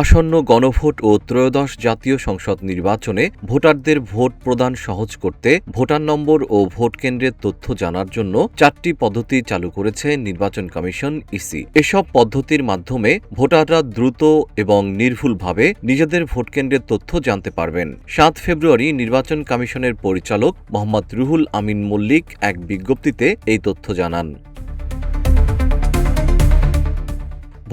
আসন্ন গণভোট ও ত্রয়োদশ জাতীয় সংসদ নির্বাচনে ভোটারদের ভোট প্রদান সহজ করতে ভোটার নম্বর ও ভোট কেন্দ্রের তথ্য জানার জন্য 4টি পদ্ধতি চালু করেছে নির্বাচন কমিশন ইসি। এসব পদ্ধতির মাধ্যমে ভোটাররা দ্রুত এবং নির্ভুলভাবে নিজেদের ভোট কেন্দ্রের তথ্য জানতে পারবেন। 7 ফেব্রুয়ারি নির্বাচন কমিশনের পরিচালক মোহাম্মদ রুহুল আমিন মল্লিক এক বিজ্ঞপ্তিতে এই তথ্য জানান।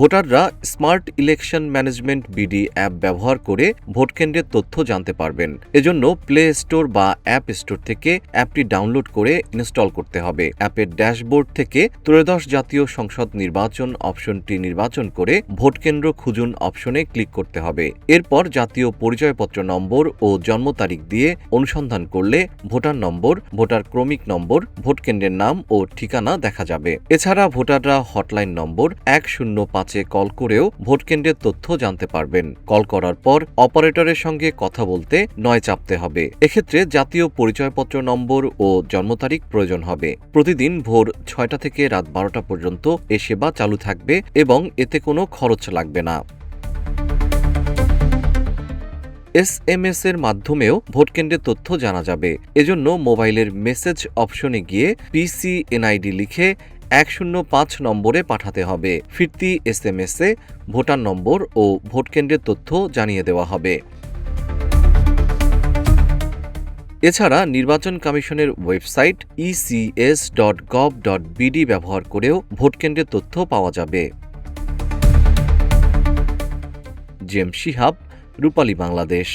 ভোটাররা smart election management BD app ব্যবহার করে ভোটকেন্দ্রের তথ্য জানতে পারবেন। এজন্য প্লে স্টোর বা অ্যাপ স্টোর থেকে অ্যাপটি ডাউনলোড করে ইনস্টল করতে হবে। অ্যাপের ড্যাশবোর্ড থেকে ত্রয়োদশ জাতীয় সংসদ নির্বাচন অপশনটি নির্বাচন করে ভোটকেন্দ্র খুঁজুন অপশনে ক্লিক করতে হবে। এরপর জাতীয় পরিচয়পত্র নম্বর ও জন্ম তারিখ দিয়ে অনুসন্ধান করলে ভোটার নম্বর, ভোটার ক্রমিক নম্বর, ভোটকেন্দ্রের নাম ও ঠিকানা দেখা যাবে। এছাড়া ভোটাররা হটলাইন নম্বর 105 কল করেও ভোটকেন্দ্রের তথ্য জানতে পারবেন। কল করার পর অপারেটরের সঙ্গে কথা বলতে 9 চাপতে হবে। এক্ষেত্রে জাতীয় পরিচয়পত্র নম্বর ও জন্ম তারিখ প্রয়োজন হবে। প্রতিদিন ভোর 6টা থেকে রাত 12টা পর্যন্ত এ সেবা চালু থাকবে এবং এতে কোনো খরচ লাগবে না। SMS এর মাধ্যমেও ভোটকেন্দ্রের তথ্য জানা যাবে। এজন্য মোবাইলের মেসেজ অপশনে গিয়ে PCNID লিখে 105 নম্বরে পাঠাতে হবে। ফিরতি SMS-এ ভোটার নম্বর ও ভোটকেন্দ্রের তথ্য জানিয়ে দেওয়া হবে। এছাড়া নির্বাচন কমিশনের ওয়েবসাইট ecs.gov.bd ব্যবহার করেও ভোটকেন্দ্রের তথ্য পাওয়া যাবে। জেম শিহাব, রূপালী বাংলাদেশ।